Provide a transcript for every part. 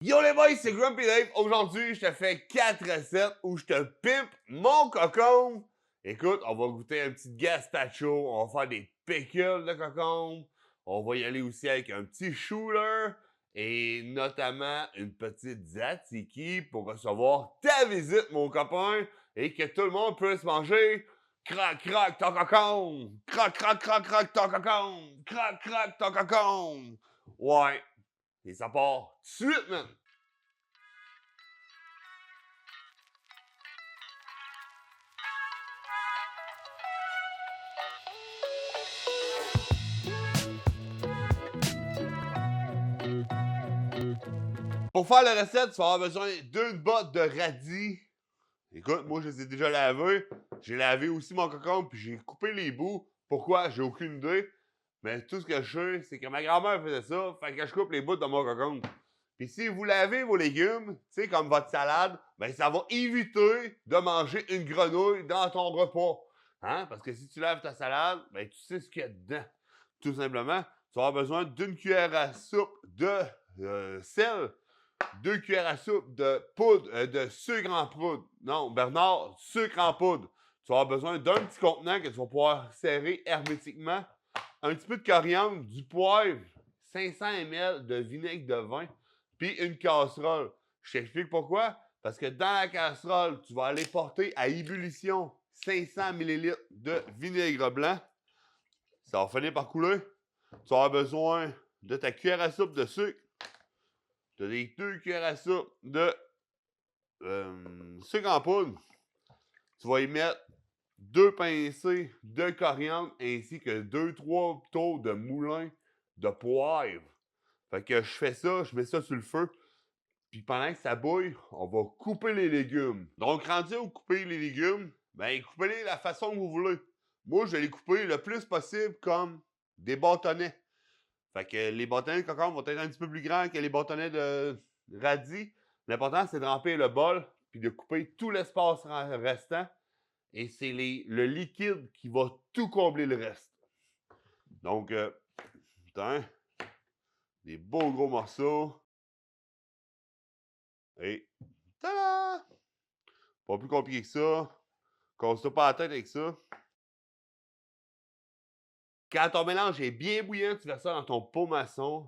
Yo les boys, c'est Grumpy Dave. Aujourd'hui, je te fais 4 recettes où je te pimpe mon cocombe. Écoute, on va goûter un petit gazpacho, on va faire des pickles de cocombe, on va y aller aussi avec un petit shooter et notamment une petite tzatziki pour recevoir ta visite, mon copain, et que tout le monde puisse manger crac crac ton cocombe, crac crac crac crac ton cocombe, crac crac ton cocombe. Ouais, et ça part tout de suite, man! Pour faire la recette, tu vas avoir besoin d'une botte de radis. Écoute, moi, je les ai déjà lavés. J'ai lavé aussi mon cocombe, puis j'ai coupé les bouts. Pourquoi? J'ai aucune idée. Mais tout ce que je sais, c'est que ma grand-mère faisait ça. Fait que je coupe les bouts de mon cocombe. Puis si vous lavez vos légumes, tu sais, comme votre salade, ben ça va éviter de manger une grenouille dans ton repas. Hein? Parce que si tu laves ta salade, ben tu sais ce qu'il y a dedans. Tout simplement, tu vas avoir besoin d'une cuillère à soupe de sel, 2 cuillères à soupe de poudre, de sucre en poudre. Non, Bernard, sucre en poudre. Tu vas avoir besoin d'un petit contenant que tu vas pouvoir serrer hermétiquement. Un petit peu de coriandre, du poivre, 500 ml de vinaigre de vin, puis une casserole. Je t'explique pourquoi. Parce que dans la casserole, tu vas aller porter à ébullition 500 ml de vinaigre blanc. Ça va finir par couler. Tu vas avoir besoin de ta cuillère à soupe de sucre. Tu as des 2 cuillères à soupe de sucre en poudre. Tu vas y mettre 2 pincées de coriandre ainsi que 2-3 tours de moulin de poivre. Fait que je fais ça, je mets ça sur le feu. Puis pendant que ça bouille, on va couper les légumes. Donc, rendu où couper les légumes, ben coupez-les de la façon que vous voulez. Moi, je vais les couper le plus possible comme des bâtonnets. Fait que les bâtonnets de cocombe vont être un petit peu plus grands que les bâtonnets de radis. L'important, c'est de remplir le bol puis de couper tout l'espace restant. Et c'est le liquide qui va tout combler le reste. Donc, putain, des beaux gros morceaux. Et tada! Pas plus compliqué que ça. Casse-toi pas la tête avec ça. Quand ton mélange est bien bouillant, tu verses ça dans ton pot maçon.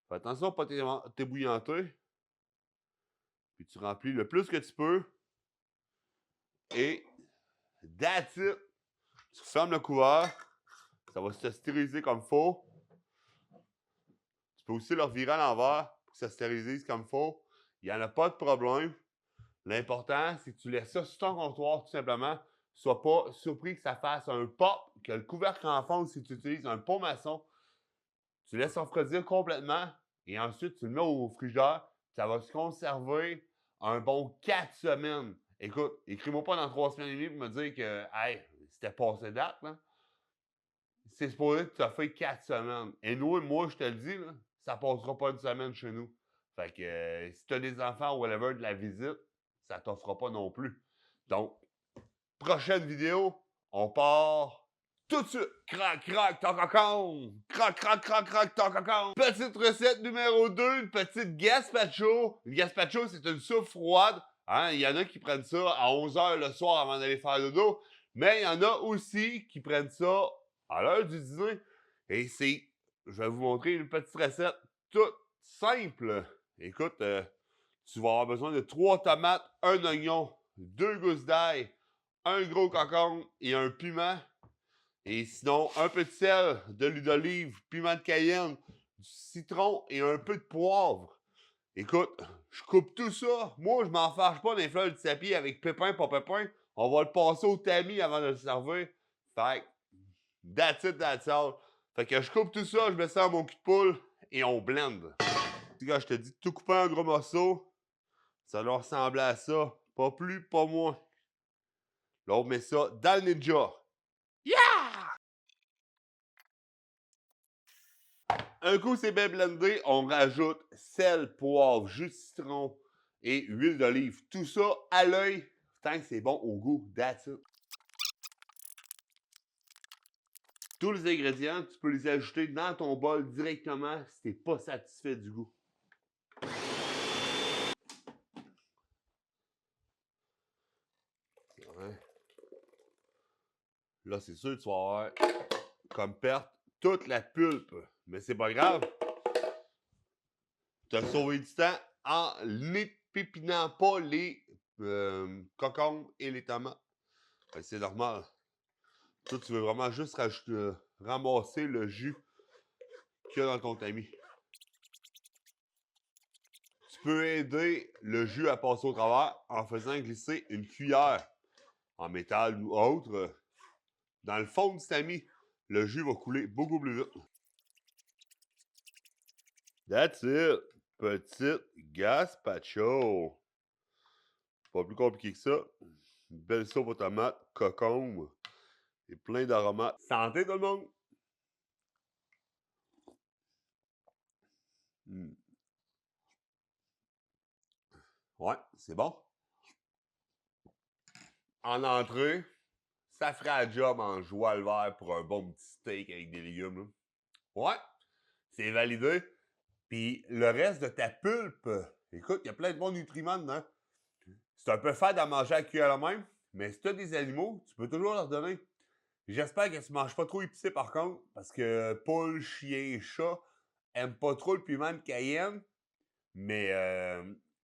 Fais attention à ne pas t'ébouillanter. Puis tu remplis le plus que tu peux. Et that's it. Tu fermes le couvert. Ça va se stériliser comme il faut. Tu peux aussi le revirer à l'envers pour que ça se stérilise comme il faut. Il n'y en a pas de problème. L'important, c'est que tu laisses ça sur ton comptoir, tout simplement. Sois pas surpris que ça fasse un pop, que le couvercle enfonce si tu utilises un pot maçon. Tu laisses refroidir complètement et ensuite tu le mets au frigidaire. Ça va se conserver un bon 4 semaines. Écoute, écris-moi pas dans 3 semaines et demie pour me dire que hey, c'était passé date. Là. C'est supposé que tu as fait 4 semaines. Et nous, moi, je te le dis, là, ça passera pas une semaine chez nous. Fait que si tu as des enfants ou whatever de la visite, ça t'offrira pas non plus. Donc, prochaine vidéo, on part tout de suite. Crac, crac, ton cocon. Crac, crac, crac, crac, ton cocon. Petite recette numéro 2, une petite gazpacho. Une gazpacho, c'est une soupe froide. Hein? Il y en a qui prennent ça à 11 h le soir avant d'aller faire dodo. Mais il y en a aussi qui prennent ça à l'heure du dîner. Et c'est, je vais vous montrer une petite recette toute simple. Écoute, tu vas avoir besoin de 3 tomates, un oignon, 2 gousses d'ail, un gros concombre et un piment. Et sinon, un peu de sel, de l'huile d'olive, piment de cayenne, du citron et un peu de poivre. Écoute, je coupe tout ça. Moi, je m'en fâche pas des fleurs du tapis avec pépin, pas pépin. On va le passer au tamis avant de le servir. Fait que, that's it, that's all. Fait que je coupe tout ça, je mets ça dans mon cul de poule et on blende. Quand je te dis de tout couper en gros morceaux, ça doit ressembler à ça. Pas plus, pas moins. Là, on met ça dans le Ninja. Yeah! Un coup, c'est bien blendé, on rajoute sel, poivre, jus de citron et huile d'olive. Tout ça à l'œil, tant que c'est bon au goût. That's it. Tous les ingrédients, tu peux les ajouter dans ton bol directement si tu n'es pas satisfait du goût. Ouais. Là, c'est sûr que tu vas avoir comme perte toute la pulpe. Mais c'est pas grave. Tu as sauvé du temps en n'épépinant pas les concombres et les tomates. Ben, c'est normal. Toi, tu veux vraiment juste ramasser le jus qu'il y a dans ton tamis. Tu peux aider le jus à passer au travers en faisant glisser une cuillère en métal ou autre dans le fond du tamis. Le jus va couler beaucoup plus vite. That's it! Petite gazpacho. Pas plus compliqué que ça. Une belle soupe aux tomates, concombre et plein d'aromates. Santé tout le monde! Mm. Ouais, c'est bon. En entrée, ça fera la job en joie le vert pour un bon petit steak avec des légumes. Là. Ouais, c'est validé. Puis le reste de ta pulpe, écoute, il y a plein de bons nutriments dedans. C'est un peu fade à manger à cuillère à la même, mais si tu as des animaux, tu peux toujours leur donner. J'espère que tu ne manges pas trop épicé par contre, parce que poule, chien, chat aiment pas trop le piment de cayenne, mais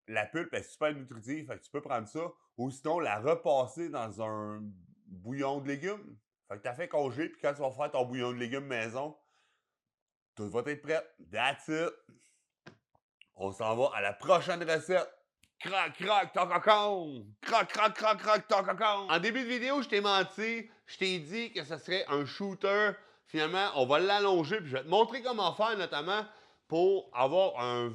la pulpe est super nutritive, fait que tu peux prendre ça, ou sinon la repasser dans un bouillon de légumes. Fait que tu as fait congé, puis quand tu vas faire ton bouillon de légumes maison, tout va être prêt. That's it! On s'en va à la prochaine recette. Croc, croc, ton cocon! Croc, croc, croc, croc, ton cocon! En début de vidéo, je t'ai menti. Je t'ai dit que ce serait un shooter. Finalement, on va l'allonger, puis je vais te montrer comment faire, notamment pour avoir un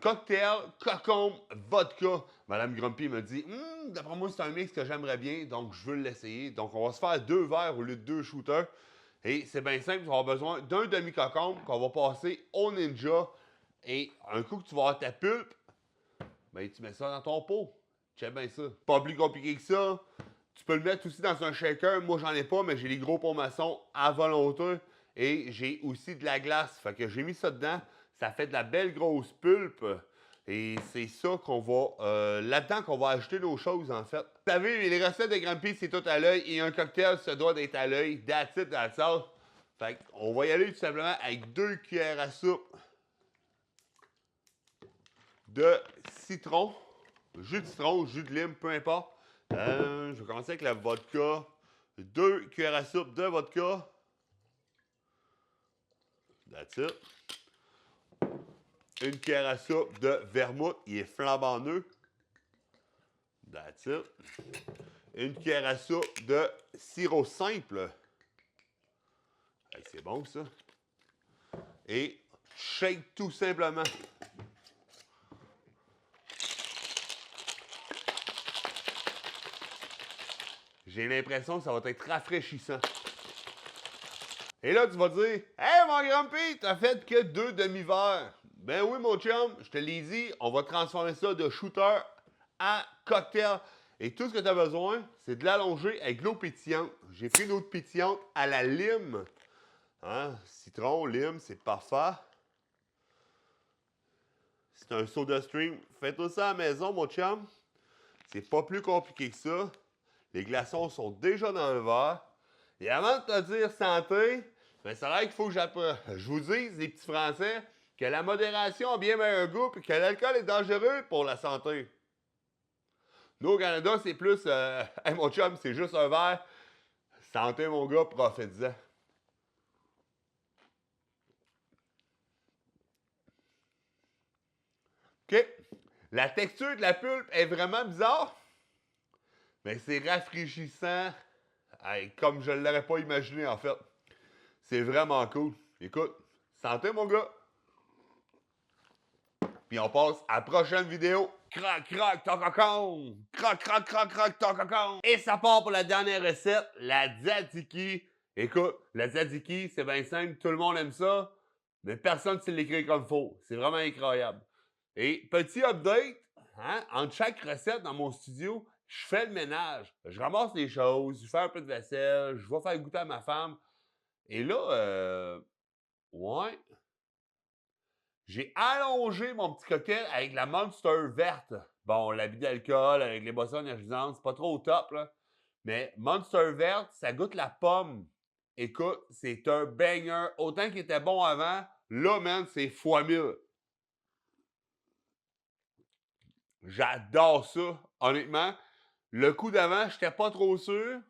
cocktail cocon vodka. Madame Grumpy m'a dit, d'après moi, c'est un mix que j'aimerais bien, donc je veux l'essayer. Donc, on va se faire 2 verres au lieu de 2 shooters. Et c'est bien simple, tu vas avoir besoin d'un demi-cocombe qu'on va passer au Ninja. Et un coup que tu vas avoir ta pulpe, ben tu mets ça dans ton pot. Check bien ça. Pas plus compliqué que ça. Tu peux le mettre aussi dans un shaker. Moi, j'en ai pas, mais j'ai les gros pots maçons à volonté. Et j'ai aussi de la glace. Fait que j'ai mis ça dedans. Ça fait de la belle grosse pulpe. Et c'est ça qu'on va... là-dedans qu'on va ajouter nos choses, en fait. Vous savez, les recettes de Grumpy, c'est tout à l'œil. Et un cocktail, ça doit être à l'œil. That's it, that's all. Fait qu'on va y aller tout simplement avec 2 cuillères à soupe de citron, jus de lime, peu importe. Je vais commencer avec la vodka. 2 cuillères à soupe de vodka. That's it. 1 cuillère à soupe de vermouth. Il est flambant neuf. That's it. 1 cuillère à soupe de sirop simple. Hey, c'est bon ça. Et shake tout simplement. J'ai l'impression que ça va être rafraîchissant. Et là, tu vas dire, « Hey, mon Grumpy, t'as fait que 2 demi-verres. » Ben oui, mon chum, je te l'ai dit, on va transformer ça de shooter à cocktail. Et tout ce que tu as besoin, c'est de l'allonger avec de l'eau pétillante. J'ai pris une eau pétillante à la lime. Hein? Citron, lime, c'est parfait. C'est un soda stream. Fais-toi ça à la maison, mon chum. C'est pas plus compliqué que ça. Les glaçons sont déjà dans le verre. Et avant de te dire santé, ben c'est vrai qu'il faut que je vous dise, les petits Français, que la modération a bien meilleur goût et que l'alcool est dangereux pour la santé. Nous, au Canada, c'est plus hey, mon chum, c'est juste un verre. Santé, mon gars, profite-en. OK. La texture de la pulpe est vraiment bizarre, mais c'est rafraîchissant comme je ne l'aurais pas imaginé, en fait. C'est vraiment cool. Écoute, santé, mon gars. Puis on passe à la prochaine vidéo. Croc, croc, ton cocon! Croc, croc, croc, croc, ton cocon! Et ça part pour la dernière recette, la tzatziki. Écoute, la tzatziki, c'est bien simple, tout le monde aime ça, mais personne ne sait l'écrire comme il faut. C'est vraiment incroyable. Et petit update, hein, entre chaque recette dans mon studio, je fais le ménage. Je ramasse les choses, je fais un peu de vaisselle, je vais faire goûter à ma femme. Et là, ouais, j'ai allongé mon petit cocktail avec la Monster verte. Bon, l'abus d'alcool avec les boissons énergisantes, c'est pas trop au top, là. Mais Monster verte, ça goûte la pomme. Écoute, c'est un banger. Autant qu'il était bon avant, là, man, c'est fois 1000. J'adore ça, honnêtement. Le coup d'avant, j'étais pas trop sûr.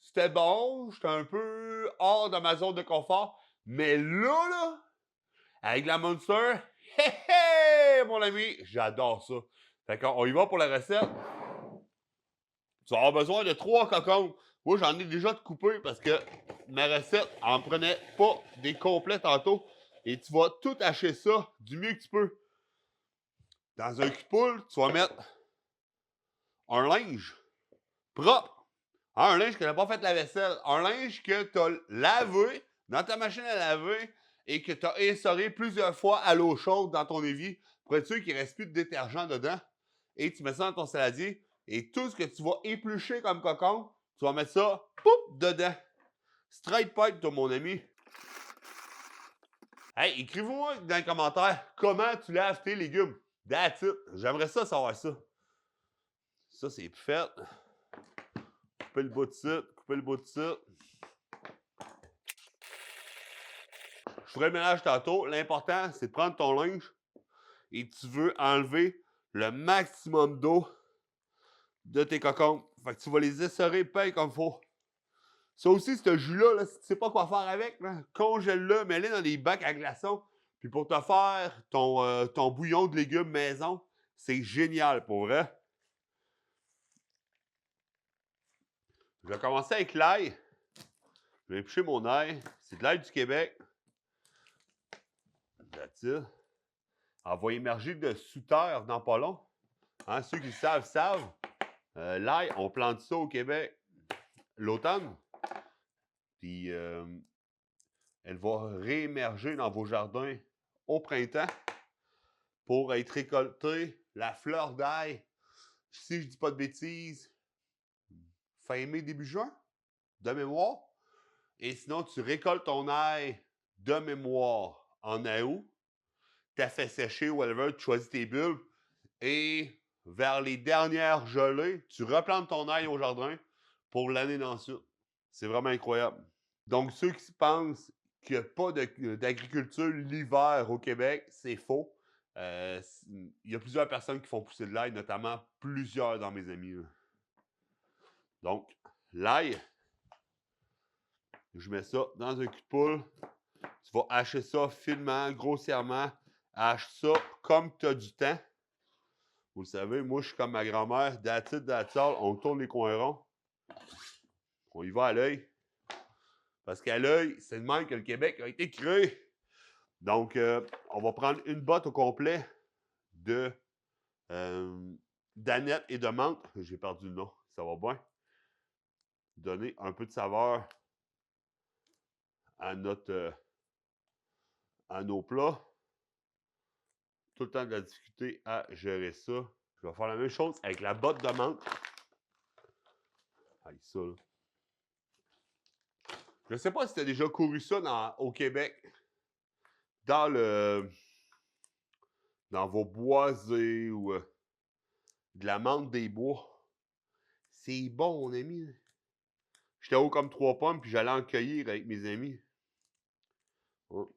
C'était bon, j'étais un peu hors de ma zone de confort. Mais là, avec la Monster, hé hé, mon ami, j'adore ça. Fait qu'on y va pour la recette. Tu vas avoir besoin de 3 cocons. Moi, j'en ai déjà de couper parce que ma recette en prenait pas des complets tantôt. Et tu vas tout hacher ça du mieux que tu peux. Dans un cul-poule, tu vas mettre un linge propre. Un linge qui n'a pas fait la vaisselle. Un linge que tu as lavé dans ta machine à laver et que tu as essoré plusieurs fois à l'eau chaude dans ton évier pour être sûr qu'il ne reste plus de détergent dedans. Et tu mets ça dans ton saladier et tout ce que tu vas éplucher comme cocon, tu vas mettre ça, poup, dedans. Straight pipe, toi, mon ami. Hey, écrivez-moi dans les commentaires comment tu laves tes légumes. That's it. J'aimerais ça savoir ça. Ça, c'est fait. Couper le bout de ça, couper le bout de ça. Je ferai le ménage tantôt. L'important, c'est de prendre ton linge et tu veux enlever le maximum d'eau de tes cocons. Fait que tu vas les essorer pareil comme il faut. Ça aussi, ce jus-là, là, si tu sais pas quoi faire avec, congèle-le, mets-le dans des bacs à glaçons. Puis pour te faire ton bouillon de légumes maison, c'est génial pour vrai. Je vais commencer avec l'ail. Je vais éplucher mon ail. C'est de l'ail du Québec. That's it. Elle va émerger de sous terre dans pas long. Hein, ceux qui le savent, savent. L'ail, on plante ça au Québec l'automne. Puis elle va réémerger dans vos jardins au printemps pour être récoltée. La fleur d'ail, si je ne dis pas de bêtises, fin mai, début juin, de mémoire. Et sinon, tu récoltes ton ail de mémoire en août. Tu as fait sécher, whatever, tu choisis tes bulbes. Et vers les dernières gelées, tu replantes ton ail au jardin pour l'année d'ensuite. C'est vraiment incroyable. Donc, ceux qui pensent qu'il n'y a pas d'agriculture l'hiver au Québec, c'est faux. Il y a plusieurs personnes qui font pousser de l'ail, notamment plusieurs dans mes amis. Là. Donc, l'ail, je mets ça dans un cul de poule. Tu vas hacher ça finement, grossièrement. Hache ça comme tu as du temps. Vous le savez, moi, je suis comme ma grand-mère. That's it, that's all. On tourne les coins ronds. On y va à l'œil. Parce qu'à l'œil, c'est le même que le Québec a été créé. Donc, on va prendre une botte au complet de d'aneth et de menthe. J'ai perdu le nom, ça va bien. Donner un peu de saveur à à nos plats. Tout le temps de la difficulté à gérer ça. Je vais faire la même chose avec la botte de menthe. Avec ça, là. Je ne sais pas si tu as déjà couru ça au Québec. Dans vos boisés ou de la menthe des bois. C'est bon, mon ami. J'étais haut comme 3 pommes, puis j'allais en cueillir avec mes amis. Oh.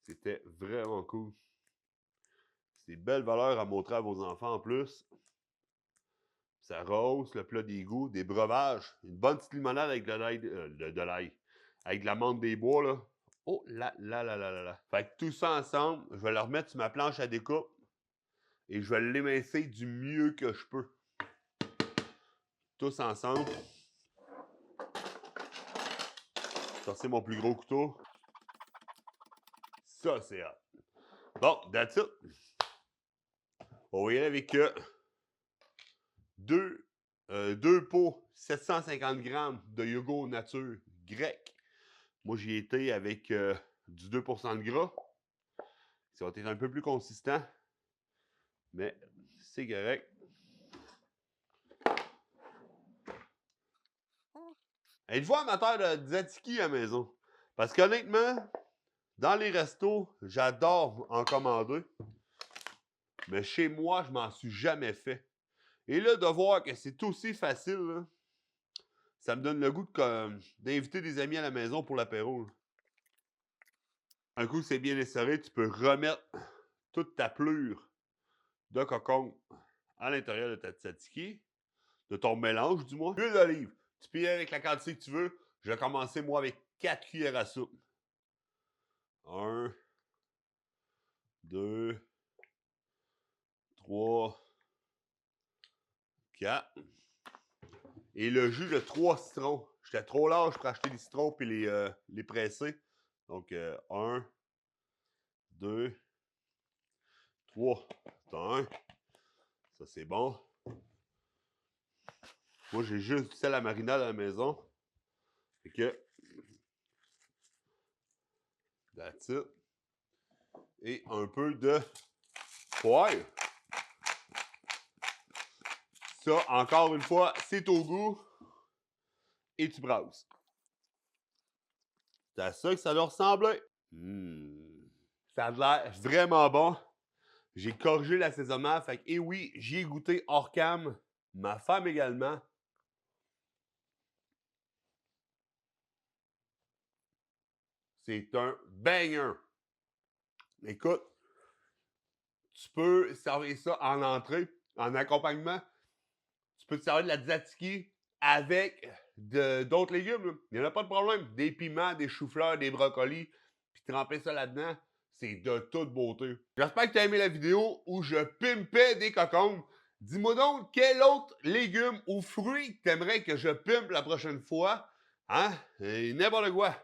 C'était vraiment cool. C'est des belles valeurs à montrer à vos enfants en plus. Ça rose, le plat des goûts, des breuvages. Une bonne petite limonade avec de l'ail. De l'ail. Avec de la menthe des bois, là. Oh là là là là là là. Fait que tout ça ensemble, je vais le remettre sur ma planche à découpe. Et je vais l'émincer du mieux que je peux. Tous ensemble. Sortir mon plus gros couteau. Ça, c'est hot. Bon, that's it. On va y aller avec deux pots, 750 grammes de yogourt nature grec. Moi, j'y étais avec du 2% de gras. Ça va être un peu plus consistant, mais c'est correct. Êtes-vous amateur de tzatziki à la maison? Parce qu'honnêtement, dans les restos, j'adore en commander. Mais chez moi, je m'en suis jamais fait. Et là, de voir que c'est aussi facile, là, ça me donne le goût d'inviter des amis à la maison pour l'apéro. Un coup, c'est bien essoré, tu peux remettre toute ta pelure de cocon à l'intérieur de ta tzatziki, de ton mélange du moins. L'huile d'olive, tu peux y aller avec la quantité que tu veux. Je vais commencer, moi, avec 4 cuillères à soupe. 1, 2, 3, 4. Et le jus de 3 citrons. J'étais trop large pour acheter des citrons et les presser. Donc, 1, 2, 3. Attends, 1. Ça, c'est bon. Moi, j'ai juste du sel à marinade à la maison. Fait que, that's it. Et un peu de poivre. Ça, encore une fois, c'est au goût. Et tu brasses. C'est à ça que ça doit ressembler. Ça a l'air vraiment bon. J'ai corrigé l'assaisonnement. Fait que, et oui, j'y ai goûté hors cam. Ma femme également. C'est un banger. Écoute, tu peux servir ça en entrée, en accompagnement. Tu peux te servir de la tzatziki avec d'autres légumes. Là. Il n'y en a pas de problème. Des piments, des choux-fleurs, des brocolis, puis tremper ça là-dedans, c'est de toute beauté. J'espère que tu as aimé la vidéo où je pimpais des cocombes. Dis-moi donc, quel autre légume ou fruit tu aimerais que je pimpe la prochaine fois? Hein? N'importe quoi.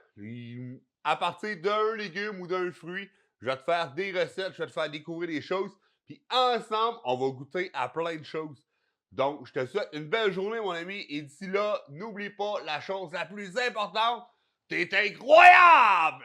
À partir d'un légume ou d'un fruit, je vais te faire des recettes, je vais te faire découvrir des choses. Puis ensemble, on va goûter à plein de choses. Donc, je te souhaite une belle journée, mon ami. Et d'ici là, n'oublie pas la chose la plus importante, t'es incroyable!